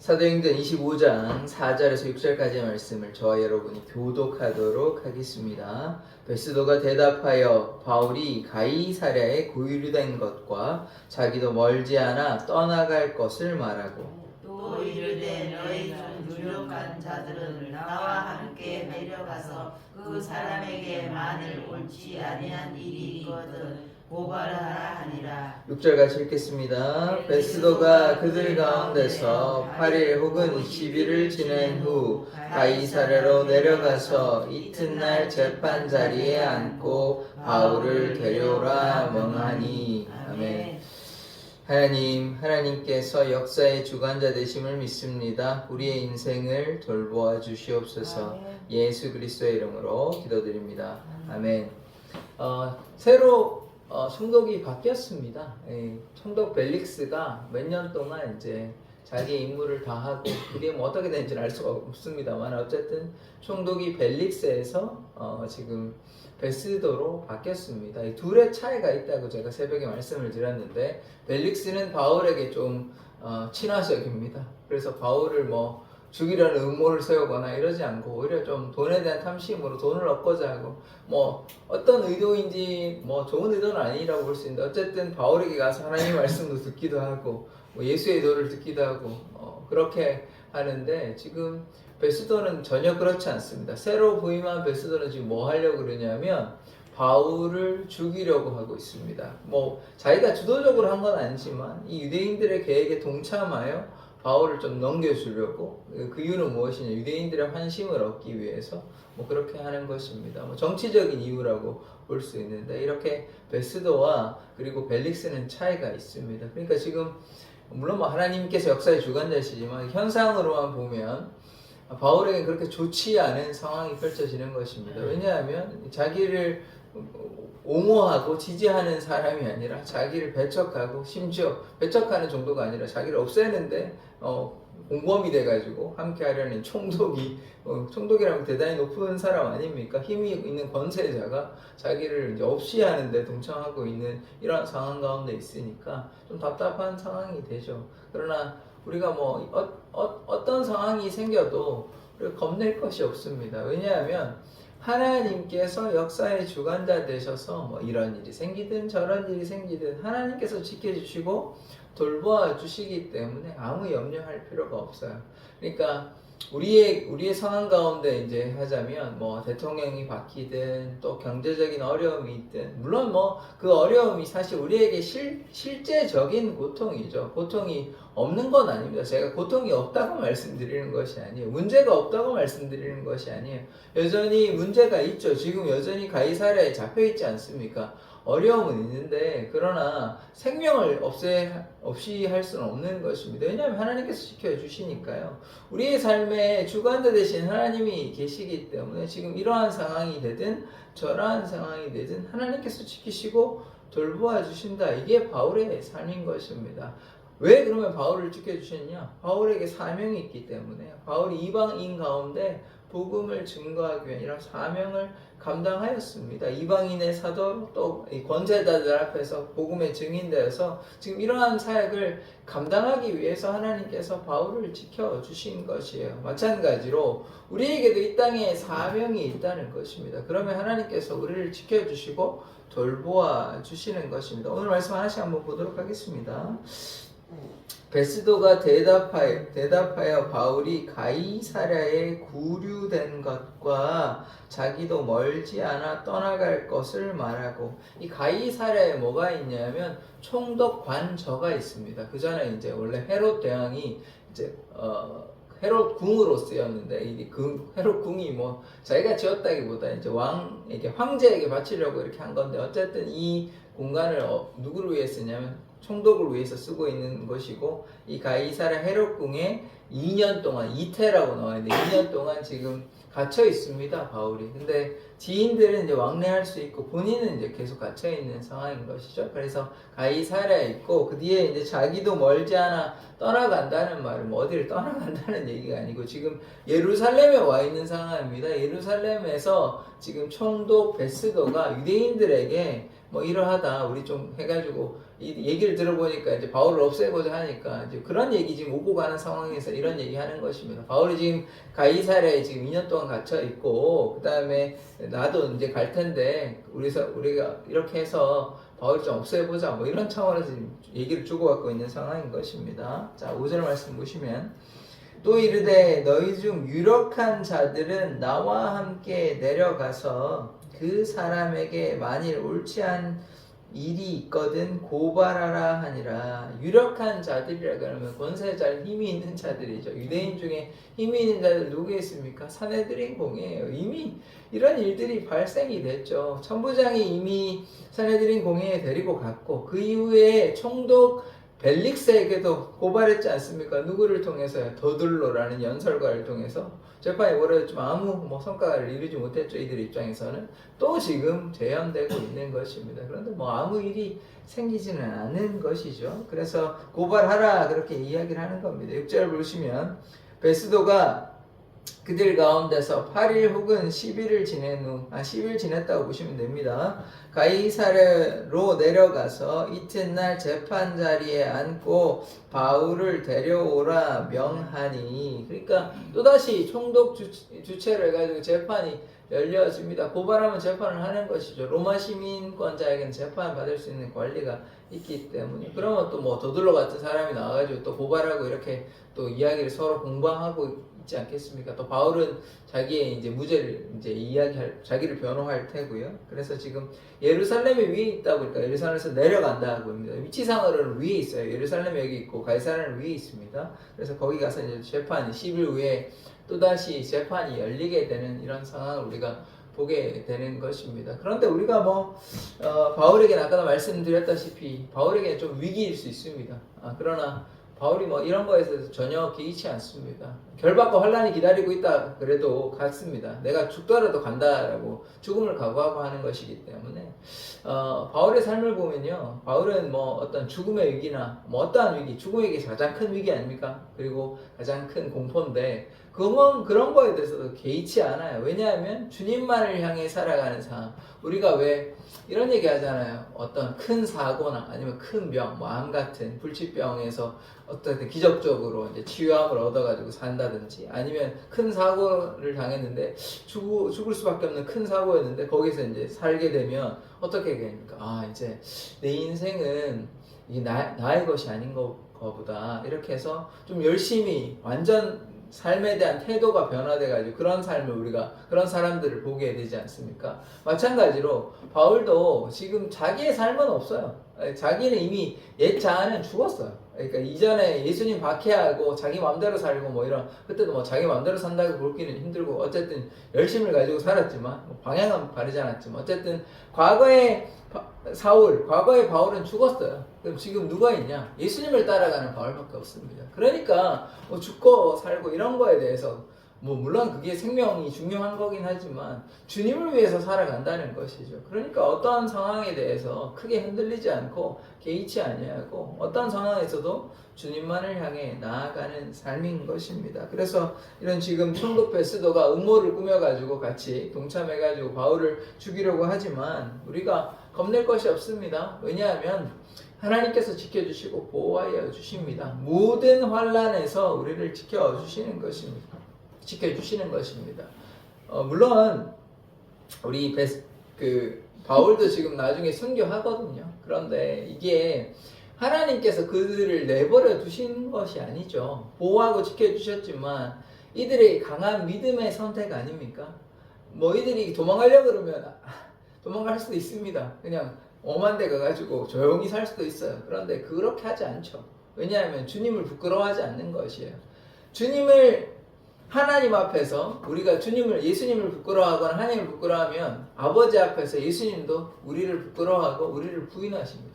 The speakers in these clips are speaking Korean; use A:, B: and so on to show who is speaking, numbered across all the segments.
A: 사도행전 25장 4절에서 6절까지의 말씀을 저와 여러분이 교독하도록 하겠습니다. 베스도가 대답하여 바울이 가이사랴에 고유된 것과 자기도 멀지 않아 떠나갈 것을 말하고
B: 또 이르되 너희 중 유력한 자들은 나와 함께 내려가서 그 사람에게 만일 옳지 아니한 일이 있거든 고발하라 하니라.
A: 6절 같이 읽겠습니다. 베스도가 그들 가운데서 8일 혹은 10일을 지낸 후 가이사랴로 내려가서 이튿날 재판 자리에 앉고 바울을 데려오라 명하니. 아멘. 하나님께서 역사의 주관자 되심을 믿습니다. 우리의 인생을 돌보아 주시옵소서. 예수 그리스도의 이름으로 기도드립니다. 아멘. 새로 총독이 바뀌었습니다. 총독 벨릭스가 몇 년 동안 이제 자기 임무를 다 하고 그게 뭐 어떻게 되는지는 알 수가 없습니다만 어쨌든 총독이 벨릭스에서 지금 베스도로 바뀌었습니다. 이 둘의 차이가 있다고 제가 새벽에 말씀을 드렸는데 벨릭스는 바울에게 좀 친화적입니다. 그래서 바울을 뭐 죽이려는 음모를 세우거나 이러지 않고 오히려 좀 돈에 대한 탐심으로 돈을 얻고자 하고 뭐 어떤 의도인지 뭐 좋은 의도는 아니라고 볼 수 있는데 어쨌든 바울에게 가서 하나님의 말씀도 듣기도 하고 뭐 예수의 도를 듣기도 하고 그렇게 하는데 지금 베스도는 전혀 그렇지 않습니다. 새로 부임한 베스도는 지금 뭐 하려고 그러냐면 바울을 죽이려고 하고 있습니다. 뭐 자기가 주도적으로 한 건 아니지만 이 유대인들의 계획에 동참하여 바울을 좀 넘겨주려고. 그 이유는 무엇이냐? 유대인들의 환심을 얻기 위해서 뭐 그렇게 하는 것입니다. 뭐 정치적인 이유라고 볼 수 있는데 이렇게 베스도와 그리고 벨릭스는 차이가 있습니다. 그러니까 지금 물론 뭐 하나님께서 역사의 주관자시지만 현상으로만 보면 바울에게는 그렇게 좋지 않은 상황이 펼쳐지는 것입니다. 왜냐하면 자기를 옹호하고 지지하는 사람이 아니라 자기를 배척하고 심지어 배척하는 정도가 아니라 자기를 없애는데 공범이 돼가지고 함께 하려는 총독이라면 대단히 높은 사람 아닙니까? 힘이 있는 권세자가 자기를 이제 없이 하는데 동참하고 있는 이런 상황 가운데 있으니까 좀 답답한 상황이 되죠. 그러나 우리가 뭐 어떤 상황이 생겨도 우리가 겁낼 것이 없습니다. 왜냐하면 하나님께서 역사의 주관자 되셔서 뭐 이런 일이 생기든 저런 일이 생기든 하나님께서 지켜주시고 돌보아 주시기 때문에 아무 염려할 필요가 없어요. 그러니까 우리의 상황 가운데 이제 하자면 뭐 대통령이 바뀌든 또 경제적인 어려움이 있든 물론 뭐 그 어려움이 사실 우리에게 실제적인 고통이죠. 고통이 없는 건 아닙니다. 제가 고통이 없다고 말씀드리는 것이 아니에요. 문제가 없다고 말씀드리는 것이 아니에요. 여전히 문제가 있죠. 지금 여전히 가이사랴에 잡혀 있지 않습니까? 어려움은 있는데 그러나 생명을 없이 할 수는 없는 것입니다. 왜냐하면 하나님께서 지켜주시니까요. 우리의 삶에 주관자 되신 하나님이 계시기 때문에 지금 이러한 상황이 되든 저러한 상황이 되든 하나님께서 지키시고 돌보아 주신다. 이게 바울의 삶인 것입니다. 왜 그러면 바울을 지켜주셨냐? 바울에게 사명이 있기 때문에 바울이 이방인 가운데 복음을 증거하기 위한 이런 사명을 감당하였습니다. 이방인의 사도로 또 권세자들 앞에서 복음의 증인되어서 지금 이러한 사역을 감당하기 위해서 하나님께서 바울을 지켜주신 것이에요. 마찬가지로 우리에게도 이 땅에 사명이 있다는 것입니다. 그러면 하나님께서 우리를 지켜주시고 돌보아 주시는 것입니다. 오늘 말씀 하나씩 한번 보도록 하겠습니다. 베스도가 대답하여 바울이 가이사랴에 구류된 것과 자기도 멀지 않아 떠나갈 것을 말하고, 이 가이사랴에 뭐가 있냐면 총독 관저가 있습니다. 그 전에 이제 원래 헤롯 대왕이 이제 헤롯 궁으로 쓰였는데 이 헤롯 궁이 뭐 자기가 지었다기보다 이제 왕에게 황제에게 바치려고 이렇게 한 건데 어쨌든 이 공간을 누구를 위해 쓰냐면 총독을 위해서 쓰고 있는 것이고, 이 가이사랴 헤롯궁에 2년 동안 이태라고 나와 있는데 2년 동안 지금 갇혀 있습니다, 바울이. 근데 지인들은 이제 왕래할 수 있고 본인은 이제 계속 갇혀 있는 상황인 것이죠. 그래서 가이사랴에 있고 그 뒤에 이제 자기도 멀지 않아 떠나간다는 말은 뭐 어디를 떠나간다는 얘기가 아니고 지금 예루살렘에 와 있는 상황입니다. 예루살렘에서 지금 총독 베스도가 유대인들에게 뭐 이러하다 우리 좀 해가지고 이 얘기를 들어보니까 이제 바울을 없애고자 하니까 이제 그런 얘기 지금 오고 가는 상황에서 이런 얘기 하는 것입니다. 바울이 지금 가이사랴에 지금 2년 동안 갇혀 있고, 그 다음에 나도 이제 갈 텐데, 우리가 이렇게 해서 바울을 좀 없애보자, 뭐 이런 차원에서 지금 얘기를 주고받고 있는 상황인 것입니다. 자, 5절 말씀 보시면, 또 이르되 너희 중 유력한 자들은 나와 함께 내려가서 그 사람에게 만일 옳지 않은 일이 있거든 고발하라 하니라. 유력한 자들이라 그러면 권세자, 힘이 있는 자들이죠. 유대인 중에 힘이 있는 자들 누구 있습니까? 사내들인 공예예요. 이미 이런 일들이 발생이 됐죠. 천부장이 이미 사내들인 공예에 데리고 갔고, 그 이후에 총독 벨릭스에게도 고발했지 않습니까? 누구를 통해서요? 더둘로라는 연설가를 통해서 재판이 벌어졌지만 아무 성과를 이루지 못했죠. 이들 입장에서는 또 지금 재현되고 있는 것입니다. 그런데 아무 일이 생기지는 않은 것이죠. 그래서 고발하라 그렇게 이야기를 하는 겁니다. 6절 보시면 베스도가 그들 가운데서 8일 혹은 10일을 지낸 후, 10일 지냈다고 보시면 됩니다. 가이사랴로 내려가서 이튿날 재판 자리에 앉고 바울을 데려오라 명하니. 그러니까 또다시 총독 주체를 해가지고 재판이 열려집니다. 고발하면 재판을 하는 것이죠. 로마 시민권자에게는 재판을 받을 수 있는 권리가 있기 때문에. 그러면 또 더둘러 같은 사람이 나와가지고 또 고발하고 이렇게 또 이야기를 서로 공방하고 있지 않겠습니까? 또 바울은 자기의 이제 무죄를 이제 자기를 변호할 테고요. 그래서 지금 예루살렘에 위에 있다 보니까 예루살렘에서 내려간다고 합니다. 위치상으로는 위에 있어요. 예루살렘에 여기 있고 가이사랴는 위에 있습니다. 그래서 거기 가서 이제 재판이 10일 후에 또다시 재판이 열리게 되는 이런 상황을 우리가 보게 되는 것입니다. 그런데 우리가 바울에게는 아까도 말씀드렸다시피 바울에게는 좀 위기일 수 있습니다. 그러나 바울이 이런 거에서 전혀 개의치 않습니다. 결박과 환란이 기다리고 있다 그래도 갔습니다. 내가 죽더라도 간다라고 죽음을 각오하고 하는 것이기 때문에 바울의 삶을 보면요, 바울은 어떤 죽음의 위기나 어떠한 위기, 죽음의 위기 가장 큰 위기 아닙니까? 그리고 가장 큰 공포인데 그런 거에 대해서도 개의치 않아요. 왜냐하면 주님만을 향해 살아가는 삶. 우리가 왜 이런 얘기 하잖아요. 어떤 큰 사고나 아니면 큰 병, 암 같은 불치병에서 어떤 기적적으로 이제 치유함을 얻어가지고 산다든지, 아니면 큰 사고를 당했는데 죽을 수밖에 없는 큰 사고였는데 거기서 이제 살게 되면 어떻게 됩니까? 이제 내 인생은 이게 나의 것이 아닌 거보다 이렇게 해서 좀 열심히 완전 삶에 대한 태도가 변화돼가지고 그런 사람들을 보게 되지 않습니까? 마찬가지로 바울도 지금 자기의 삶은 없어요. 자기는 이미 옛 자아는 죽었어요. 그러니까 이전에 예수님 박해하고 자기 마음대로 살고 그때도 자기 마음대로 산다고 볼기는 힘들고 어쨌든 열심을 가지고 살았지만 방향은 바르지 않았지만 어쨌든 과거의 바울은 죽었어요. 그럼 지금 누가 있냐? 예수님을 따라가는 바울밖에 없습니다. 그러니까 죽고 살고 이런 거에 대해서 물론 그게 생명이 중요한 거긴 하지만 주님을 위해서 살아간다는 것이죠. 그러니까 어떠한 상황에 대해서 크게 흔들리지 않고 개의치 아니하고 어떠한 상황에서도 주님만을 향해 나아가는 삶인 것입니다. 그래서 이런 지금 총독 베스도가 음모를 꾸며가지고 같이 동참해가지고 바울을 죽이려고 하지만 우리가 겁낼 것이 없습니다. 왜냐하면 하나님께서 지켜주시고 보호하여 주십니다. 모든 환난에서 우리를 지켜주시는 것입니다. 물론 우리 바울도 지금 나중에 순교하거든요. 그런데 이게 하나님께서 그들을 내버려 두신 것이 아니죠. 보호하고 지켜주셨지만 이들의 강한 믿음의 선택 아닙니까? 이들이 도망가려고 그러면 도망갈 수도 있습니다. 그냥 엄한 데 가가지고 조용히 살 수도 있어요. 그런데 그렇게 하지 않죠. 왜냐하면 주님을 부끄러워하지 않는 것이에요. 하나님 앞에서 우리가 예수님을 부끄러워하거나 하나님을 부끄러워하면 아버지 앞에서 예수님도 우리를 부끄러워하고 우리를 부인하십니다.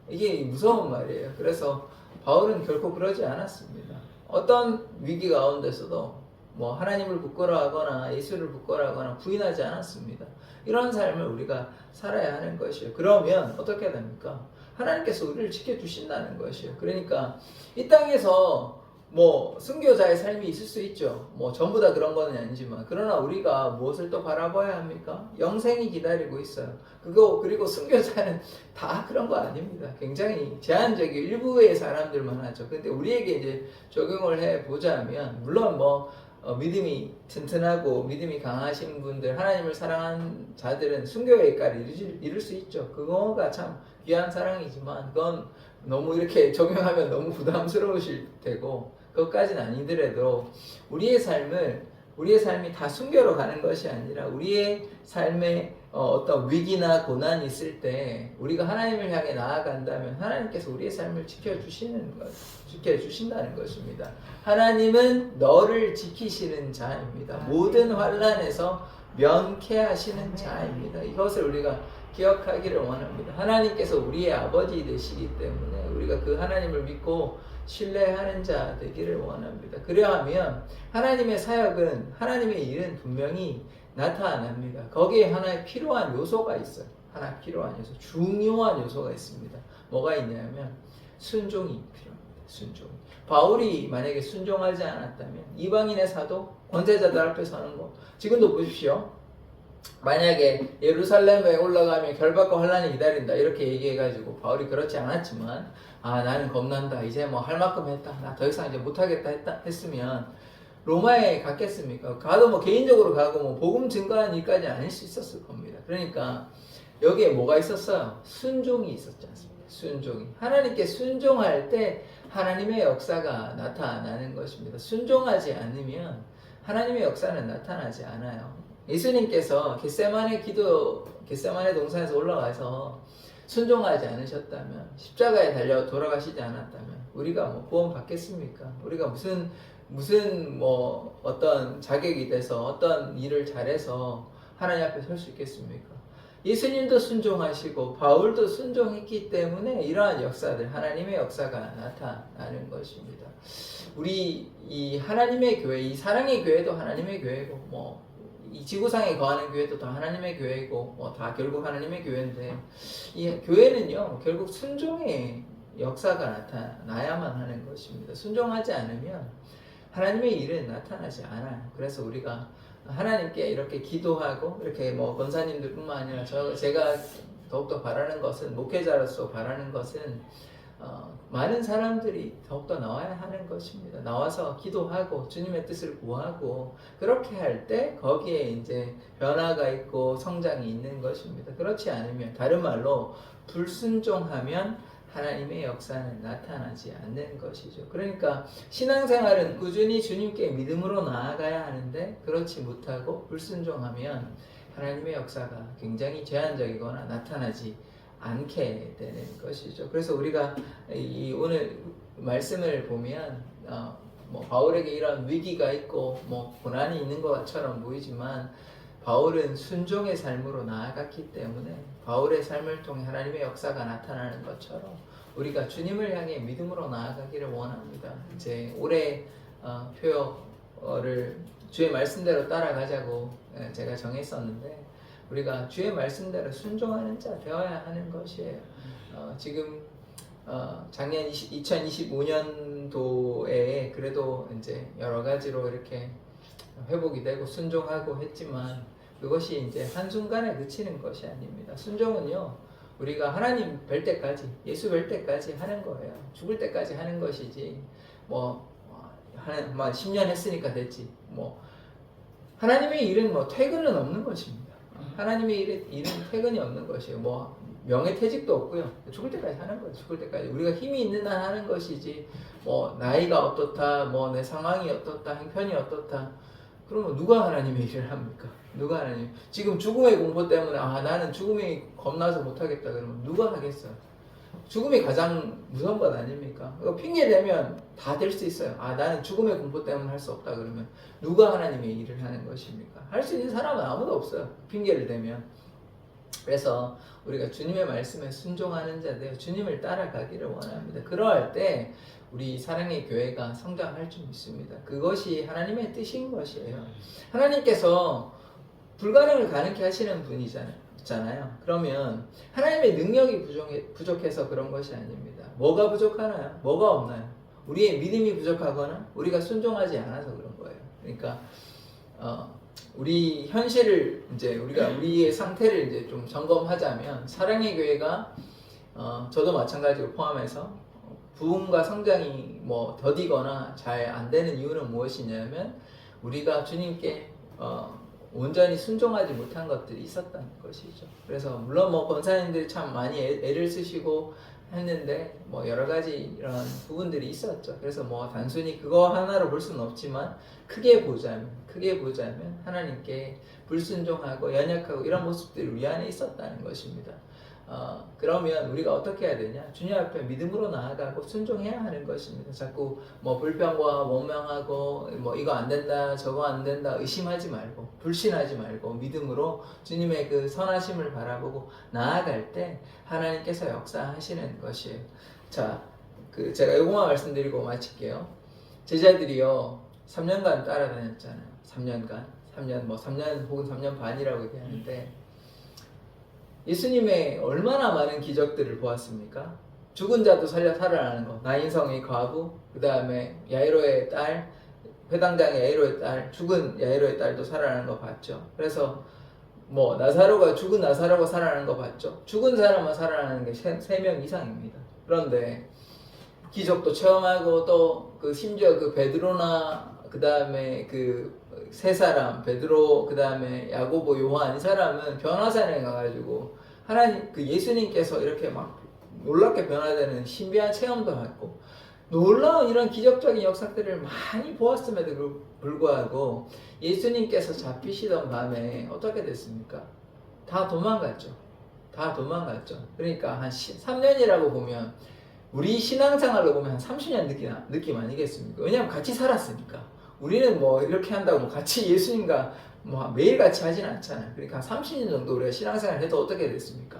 A: 이게 무서운 말이에요. 그래서 바울은 결코 그러지 않았습니다. 어떤 위기 가운데서도 하나님을 부끄러워하거나 예수를 부끄러워하거나 부인하지 않았습니다. 이런 삶을 우리가 살아야 하는 것이에요. 그러면 어떻게 됩니까? 하나님께서 우리를 지켜주신다는 것이에요. 그러니까 이 땅에서 뭐 순교자의 삶이 있을 수 있죠. 뭐 전부 다 그런 건 아니지만, 그러나 우리가 무엇을 또 바라봐야 합니까? 영생이 기다리고 있어요. 그리고 순교자는 다 그런 거 아닙니다. 굉장히 제한적인 일부의 사람들만 하죠. 근데 우리에게 이제 적용을 해 보자면, 물론 뭐 믿음이 튼튼하고 믿음이 강하신 분들, 하나님을 사랑하는 자들은 순교에까지 이룰 수 있죠. 그거가 참 귀한 사랑이지만, 그건 너무 이렇게 적용하면 너무 부담스러우실 테고, 그것까지는 아니더라도 우리의 삶이 다 순교로 가는 것이 아니라, 우리의 삶에 어떤 위기나 고난이 있을 때 우리가 하나님을 향해 나아간다면 하나님께서 우리의 삶을 지켜주신다는 것입니다. 하나님은 너를 지키시는 자입니다. 모든 환난에서 면케하시는 자입니다. 이것을 우리가 기억하기를 원합니다. 하나님께서 우리의 아버지 되시기 때문에 우리가 그 하나님을 믿고 신뢰하는 자 되기를 원합니다. 그러하면 하나님의 사역은, 하나님의 일은 분명히 나타납니다. 거기에 하나의 필요한 요소가 있어요. 하나 필요한 요소, 중요한 요소가 있습니다. 뭐가 있냐면 순종이 필요합니다. 순종. 바울이 만약에 순종하지 않았다면, 이방인의 사도, 권세자들 앞에 서는 거, 지금도 보십시오. 만약에 예루살렘에 올라가면 결박과 환란이 기다린다 이렇게 얘기해가지고, 바울이 그렇지 않았지만, 나는 겁난다, 이제 뭐 할 만큼 했다, 나 더 이상 이제 못하겠다 했으면 로마에 갔겠습니까? 가도 뭐 개인적으로 가고 뭐 복음 증거하는 일까지 아닐 수 있었을 겁니다. 그러니까 여기에 뭐가 있었어요? 순종이 있었지 않습니까? 순종이. 하나님께 순종할 때 하나님의 역사가 나타나는 것입니다. 순종하지 않으면 하나님의 역사는 나타나지 않아요. 예수님께서 겟세마네 동산에서 올라가서 순종하지 않으셨다면, 십자가에 달려 돌아가시지 않았다면 우리가 뭐 구원 받겠습니까? 우리가 무슨 뭐 어떤 자격이 돼서 어떤 일을 잘해서 하나님 앞에 설 수 있겠습니까? 예수님도 순종하시고 바울도 순종했기 때문에 이러한 역사들, 하나님의 역사가 나타나는 것입니다. 우리 이 하나님의 교회, 이 사랑의 교회도 하나님의 교회고, 뭐 이 지구상에 거하는 교회도 다 하나님의 교회고, 뭐 다 결국 하나님의 교회인데, 이 교회는요 결국 순종의 역사가 나타나야만 하는 것입니다. 순종하지 않으면 하나님의 일은 나타나지 않아요. 그래서 우리가 하나님께 이렇게 기도하고, 이렇게 뭐 권사님들뿐만 아니라 제가 더욱더 바라는 것은, 목회자로서 바라는 것은 많은 사람들이 더욱더 나와야 하는 것입니다. 나와서 기도하고 주님의 뜻을 구하고, 그렇게 할 때 거기에 이제 변화가 있고 성장이 있는 것입니다. 그렇지 않으면, 다른 말로 불순종하면 하나님의 역사는 나타나지 않는 것이죠. 그러니까 신앙생활은 꾸준히 주님께 믿음으로 나아가야 하는데, 그렇지 못하고 불순종하면 하나님의 역사가 굉장히 제한적이거나 나타나지 않게 되는 것이죠. 그래서 우리가 이 오늘 말씀을 보면 뭐 바울에게 이런 위기가 있고 뭐 고난이 있는 것처럼 보이지만, 바울은 순종의 삶으로 나아갔기 때문에 바울의 삶을 통해 하나님의 역사가 나타나는 것처럼 우리가 주님을 향해 믿음으로 나아가기를 원합니다. 이제 올해 표어를 주의 말씀대로 따라가자고 제가 정했었는데, 우리가 주의 말씀대로 순종하는 자 되어야 하는 것이에요. 지금 작년 2025년도에 그래도 이제 여러 가지로 이렇게 회복이 되고 순종하고 했지만, 그것이 이제 한순간에 그치는 것이 아닙니다. 순종은요, 우리가 하나님 뵐 때까지, 예수 뵐 때까지 하는 거예요. 죽을 때까지 하는 것이지, 뭐 10년 했으니까 됐지, 뭐 하나님의 일은 뭐 퇴근은 없는 것입니다. 하나님의 일은 퇴근이 없는 것이에요. 뭐 명예퇴직도 없고요. 죽을 때까지 하는 거예요. 죽을 때까지. 우리가 힘이 있는 한 하는 것이지, 뭐 나이가 어떻다, 뭐 내 상황이 어떻다, 형편이 어떻다, 그러면 누가 하나님의 일을 합니까? 누가 하나님? 지금 죽음의 공포 때문에 나는 죽음이 겁나서 못하겠다 그러면 누가 하겠어요? 죽음이 가장 무서운 것 아닙니까? 핑계 대면 다 될 수 있어요. 나는 죽음의 공포 때문에 할 수 없다 그러면 누가 하나님의 일을 하는 것입니까? 할 수 있는 사람은 아무도 없어요. 핑계를 대면. 그래서 우리가 주님의 말씀에 순종하는 자들, 주님을 따라가기를 원합니다. 그러할 때 우리 사랑의 교회가 성장할 줄 믿습니다. 그것이 하나님의 뜻인 것이에요. 하나님께서 불가능을 가능케 하시는 분이잖아요. 그러면 하나님의 능력이 부족해서 그런 것이 아닙니다. 뭐가 부족하나요? 뭐가 없나요? 우리의 믿음이 부족하거나 우리가 순종하지 않아서 그런 거예요. 그러니까 우리 현실을 이제 우리가 우리의 상태를 이제 좀 점검하자면 사랑의 교회가 저도 마찬가지로 포함해서 부흥과 성장이 뭐 더디거나 잘 안 되는 이유는 무엇이냐면 우리가 주님께 온전히 순종하지 못한 것들이 있었다는 것이죠. 그래서 물론 뭐 권사님들이 참 많이 애를 쓰시고 했는데 뭐 여러 가지 이런 부분들이 있었죠. 그래서 뭐 단순히 그거 하나로 볼 수는 없지만 크게 보자면 하나님께 불순종하고 연약하고 이런 모습들이 우리 안에 있었다는 것입니다. 그러면 우리가 어떻게 해야 되냐? 주님 앞에 믿음으로 나아가고 순종해야 하는 것입니다. 자꾸 뭐 불평과 원망하고 뭐 이거 안 된다, 저거 안 된다 의심하지 말고 불신하지 말고 믿음으로 주님의 그 선하심을 바라보고 나아갈 때 하나님께서 역사하시는 것이에요. 자, 제가 요거만 말씀드리고 마칠게요. 제자들이요 3년간 따라다녔잖아요. 3년 혹은 3년 반이라고 얘기하는데 예수님의 얼마나 많은 기적들을 보았습니까? 죽은 자도 살아나는 거. 나인성의 과부, 그 다음에 야이로의 딸, 회당장의 야이로의 딸, 죽은 야이로의 딸도 살아나는 거 봤죠. 그래서 뭐 죽은 나사로가 살아나는 거 봤죠. 죽은 사람만 살아나는 게 3명 이상입니다. 그런데 기적도 체험하고 또 심지어 베드로나 그 다음에 세 사람 베드로 그 다음에 야고보 요한 이 사람은 변화산에 가가지고 하나님 예수님께서 이렇게 막 놀랍게 변화되는 신비한 체험도 했고 놀라운 이런 기적적인 역사들을 많이 보았음에도 불구하고 예수님께서 잡히시던 밤에 어떻게 됐습니까? 다 도망갔죠. 그러니까 한 3년이라고 보면 우리 신앙생활로 보면 한 30년 느낌 아니겠습니까? 왜냐하면 같이 살았으니까. 우리는 뭐 이렇게 한다고 뭐 같이 예수님과 뭐 매일 같이 하진 않잖아요. 그러니까 한 30년 정도 우리가 신앙생활 해도 어떻게 됐습니까?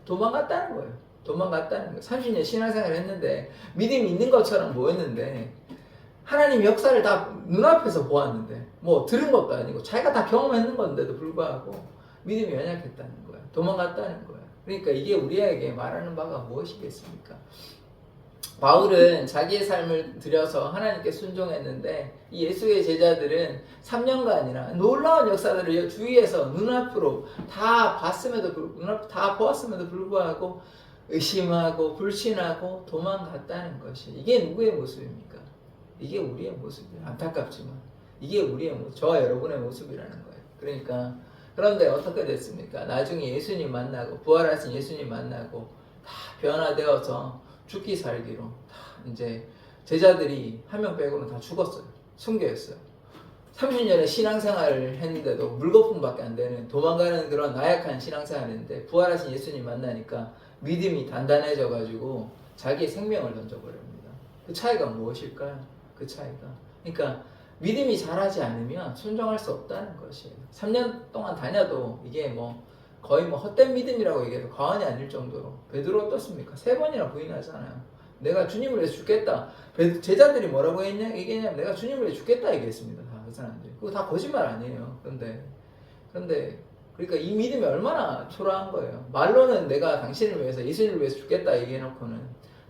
A: 도망갔다는 거예요. 30년 신앙생활 했는데 믿음이 있는 것처럼 보였는데 하나님 역사를 다 눈앞에서 보았는데 뭐 들은 것도 아니고 자기가 다 경험했는 건데도 불구하고 믿음이 연약했다는 거예요. 도망갔다는 거예요. 그러니까 이게 우리에게 말하는 바가 무엇이겠습니까? 바울은 자기의 삶을 들여서 하나님께 순종했는데 이 예수의 제자들은 3년간이나 놀라운 역사들을 주위에서 눈앞으로 다 보았음에도 불구하고 의심하고 불신하고 도망갔다는 것이 이게 누구의 모습입니까? 이게 우리의 모습이에요. 안타깝지만 이게 우리의 모습, 저와 여러분의 모습이라는 거예요. 그러니까 그런데 어떻게 됐습니까? 나중에 예수님 만나고 부활하신 예수님 만나고 다 변화되어서 죽기 살기로 다 이제 제자들이 한 명 빼고는 다 죽었어요. 순교했어요. 30년의 신앙생활을 했는데도 물거품밖에 안 되는 도망가는 그런 나약한 신앙생활인데 부활하신 예수님 만나니까 믿음이 단단해져가지고 자기의 생명을 던져버립니다. 그 차이가 무엇일까요? 그러니까 믿음이 자라지 않으면 순종할 수 없다는 것이에요. 3년 동안 다녀도 이게 거의 헛된 믿음이라고 얘기해도 과언이 아닐 정도로 베드로 어떻습니까? 3번이나 부인하잖아요. 내가 주님을 위해서 죽겠다. 제자들이 뭐라고 얘기했냐면 내가 주님을 위해서 죽겠다 얘기했습니다. 다 그 사람들이. 그거 다 거짓말 아니에요. 그런데 그러니까 이 믿음이 얼마나 초라한 거예요. 말로는 내가 당신을 위해서 예수님을 위해서 죽겠다 얘기해놓고는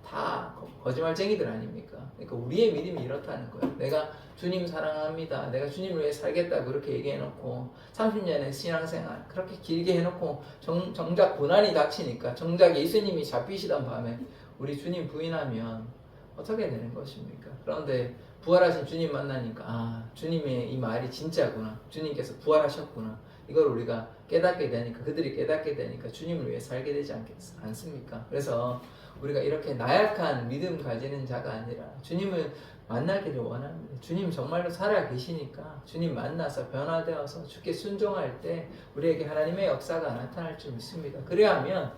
A: 다 거짓말쟁이들 아닙니까? 그러니까 우리의 믿음이 이렇다는 거예요. 내가 주님 사랑합니다. 내가 주님을 위해 살겠다 그렇게 얘기해놓고 30년의 신앙생활 그렇게 길게 해놓고 정작 고난이 닥치니까 정작 예수님이 잡히시던 밤에 우리 주님 부인하면 어떻게 되는 것입니까? 그런데 부활하신 주님 만나니까 주님의 이 말이 진짜구나. 주님께서 부활하셨구나. 이걸 우리가 깨닫게 되니까 그들이 깨닫게 되니까 주님을 위해 살게 되지 않습니까? 그래서 우리가 이렇게 나약한 믿음 가지는 자가 아니라 주님을 만나기를 원합니다. 주님 정말로 살아 계시니까 주님 만나서 변화되어서 주께 순종할 때 우리에게 하나님의 역사가 나타날 줄 믿습니다. 그래야하면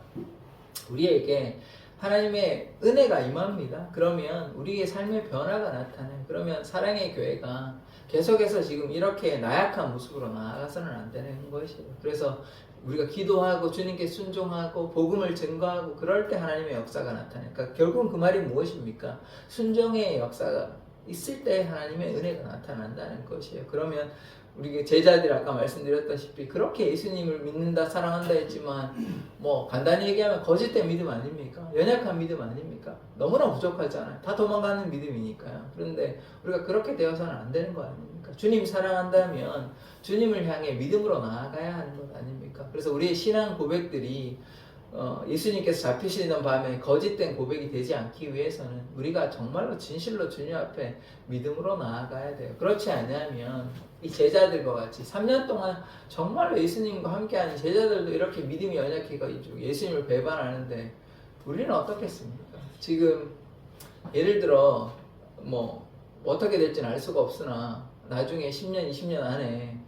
A: 우리에게 하나님의 은혜가 임합니다. 그러면 우리의 삶의 변화가 나타나요. 그러면 사랑의 교회가 계속해서 지금 이렇게 나약한 모습으로 나아가서는 안 되는 것이에요. 그래서 우리가 기도하고 주님께 순종하고 복음을 증거하고 그럴 때 하나님의 역사가 나타나요. 그러니까 결국은 그 말이 무엇입니까? 순종의 역사가 있을 때 하나님의 은혜가 나타난다는 것이에요. 그러면 우리 제자들 아까 말씀드렸다시피 그렇게 예수님을 믿는다 사랑한다 했지만 뭐 간단히 얘기하면 거짓된 믿음 아닙니까? 연약한 믿음 아닙니까? 너무나 부족하잖아요. 다 도망가는 믿음이니까요. 그런데 우리가 그렇게 되어서는 안 되는 거 아닙니까? 주님 사랑한다면 주님을 향해 믿음으로 나아가야 하는 것 아닙니까? 그래서 우리의 신앙 고백들이 예수님께서 잡히시는 밤에 거짓된 고백이 되지 않기 위해서는 우리가 정말로 진실로 주님 앞에 믿음으로 나아가야 돼요. 그렇지 않으면 이 제자들과 같이 3년 동안 정말로 예수님과 함께하는 제자들도 이렇게 믿음이 연약해가지고 예수님을 배반하는데 우리는 어떻겠습니까? 지금 예를 들어 뭐 어떻게 될지는 알 수가 없으나 나중에 10년, 20년 안에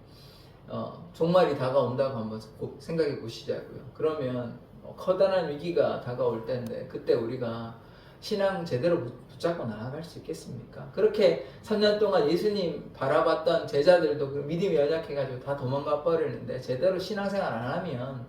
A: 종말이 다가온다고 한번 생각해 보시자고요. 그러면 커다란 위기가 다가올 때인데 그때 우리가 신앙 제대로 붙잡고 나아갈 수 있겠습니까? 그렇게 3년 동안 예수님 바라봤던 제자들도 그 믿음이 연약해가지고 다 도망가 버리는데 제대로 신앙생활 안 하면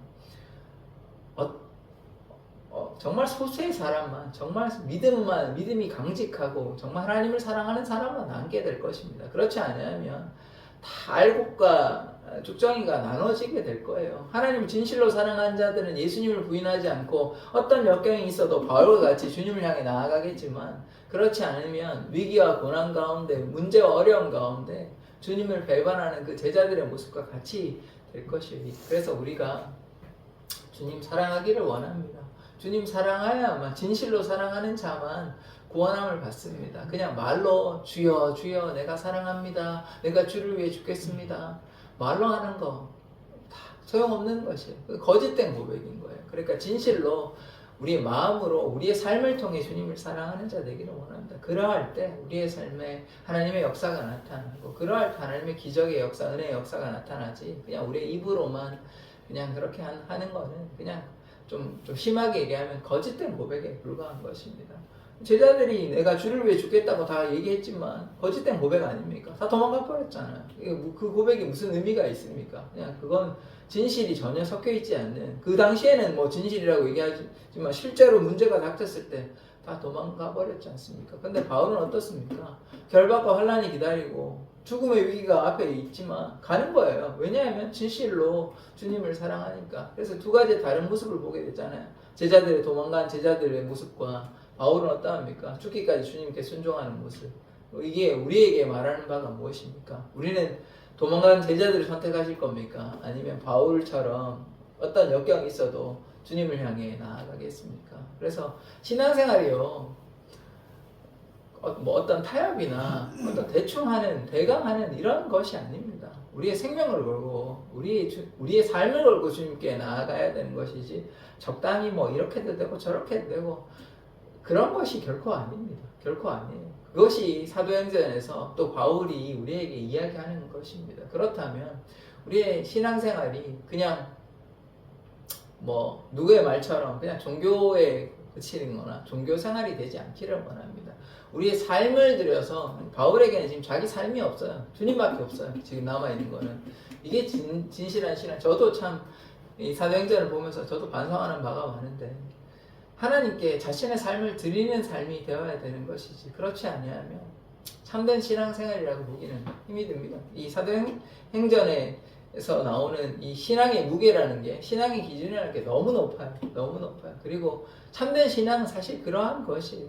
A: 정말 소수의 사람만, 정말 믿음이 강직하고 정말 하나님을 사랑하는 사람만 남게 될 것입니다. 그렇지 않으면 다 알곡과 죽정이가 나눠지게 될 거예요. 하나님을 진실로 사랑하는 자들은 예수님을 부인하지 않고 어떤 역경이 있어도 바울과 같이 주님을 향해 나아가겠지만 그렇지 않으면 위기와 고난 가운데 문제와 어려움 가운데 주님을 배반하는 그 제자들의 모습과 같이 될 것이에요. 그래서 우리가 주님 사랑하기를 원합니다. 주님 사랑하야만 진실로 사랑하는 자만 구원함을 받습니다. 그냥 말로 주여 주여 내가 사랑합니다. 내가 주를 위해 죽겠습니다. 말로 하는 거 다 소용없는 것이에요. 거짓된 고백인 거예요. 그러니까 진실로 우리의 마음으로 우리의 삶을 통해 주님을 사랑하는 자 되기를 원합니다. 그러할 때 우리의 삶에 하나님의 역사가 나타나고 그러할 때 하나님의 기적의 역사, 은혜의 역사가 나타나지 그냥 우리의 입으로만 그냥 그렇게 하는 거는 그냥 좀 심하게 얘기하면 거짓된 고백에 불과한 것입니다. 제자들이 내가 주를 위해 죽겠다고 다 얘기했지만 거짓된 고백 아닙니까? 다 도망가 버렸잖아요. 그 고백이 무슨 의미가 있습니까? 그냥 그건 진실이 전혀 섞여 있지 않는, 그 당시에는 뭐 진실이라고 얘기하지만 실제로 문제가 닥쳤을 때 다 도망가 버렸지 않습니까? 근데 바울은 어떻습니까? 결박과 환란이 기다리고 죽음의 위기가 앞에 있지만 가는 거예요. 왜냐하면 진실로 주님을 사랑하니까. 그래서 두 가지 다른 모습을 보게 되잖아요. 제자들의 도망간 제자들의 모습과 바울은 어떠합니까? 죽기까지 주님께 순종하는 모습. 이게 우리에게 말하는 바가 무엇입니까? 우리는 도망간 제자들을 선택하실 겁니까? 아니면 바울처럼 어떤 역경이 있어도 주님을 향해 나아가겠습니까? 그래서 신앙생활이요, 뭐 어떤 타협이나 어떤 대강하는 이런 것이 아닙니다. 우리의 생명을 걸고 우리의 삶을 걸고 주님께 나아가야 되는 것이지 적당히 뭐 이렇게도 되고 저렇게도 되고 그런 것이 결코 아닙니다. 결코 아니에요. 그것이 사도행전에서 또 바울이 우리에게 이야기하는 것입니다. 그렇다면 우리의 신앙생활이 그냥 뭐 누구의 말처럼 그냥 종교에 그치는 거나 종교 생활이 되지 않기를 원합니다. 우리의 삶을 들여서 바울에게는 지금 자기 삶이 없어요. 주님밖에 없어요. 지금 남아있는 거는. 이게 진실한 신앙. 저도 참 이 사도행전을 보면서 저도 반성하는 바가 많은데 하나님께 자신의 삶을 드리는 삶이 되어야 되는 것이지 그렇지 아니하면 참된 신앙생활이라고 보기는 힘이 듭니다. 이 사도행전에서 나오는 이 신앙의 무게라는 게, 신앙의 기준이라는 게 너무 높아요. 너무 높아요. 그리고 참된 신앙은 사실 그러한 것이에요.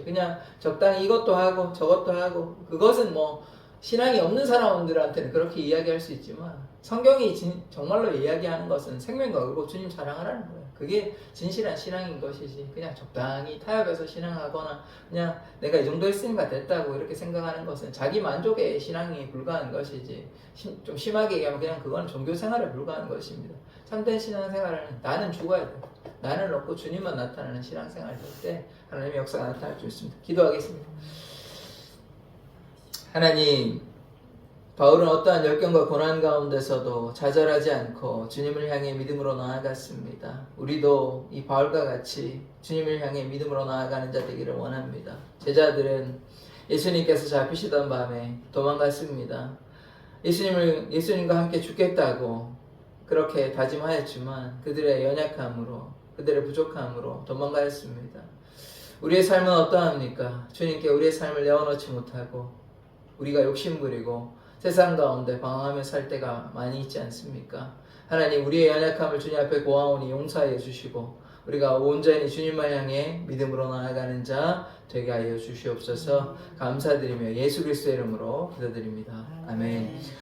A: 그냥 적당히 이것도 하고 저것도 하고, 그것은 뭐 신앙이 없는 사람들한테는 그렇게 이야기할 수 있지만 성경이 정말로 이야기하는 것은 생명과 그리고 주님 사랑하라는 거예요. 그게 진실한 신앙인 것이지 그냥 적당히 타협해서 신앙하거나 그냥 내가 이 정도 했으니까 됐다고 이렇게 생각하는 것은 자기 만족의 신앙이 불과한 것이지, 좀 심하게 얘기하면 그냥 그건 종교생활에 불과한 것입니다. 참된 신앙생활은 나는 죽어야 돼. 나는 없고 주님만 나타나는 신앙생활이 될 때 하나님의 역사가 나타날 수 있습니다. 기도하겠습니다. 하나님, 바울은 어떠한 역경과 고난 가운데서도 좌절하지 않고 주님을 향해 믿음으로 나아갔습니다. 우리도 이 바울과 같이 주님을 향해 믿음으로 나아가는 자 되기를 원합니다. 제자들은 예수님께서 잡히시던 밤에 도망갔습니다. 예수님과 함께 죽겠다고 그렇게 다짐하였지만 그들의 연약함으로, 그들의 부족함으로 도망가였습니다. 우리의 삶은 어떠합니까? 주님께 우리의 삶을 내어놓지 못하고 우리가 욕심부리고 세상 가운데 방황하며 살 때가 많이 있지 않습니까? 하나님, 우리의 연약함을 주님 앞에 고아오니 용서하여 주시고 우리가 온전히 주님을 향해 믿음으로 나아가는 자 되게 하여 주시옵소서. 감사드리며 예수 그리스도의 이름으로 기도드립니다. 아멘.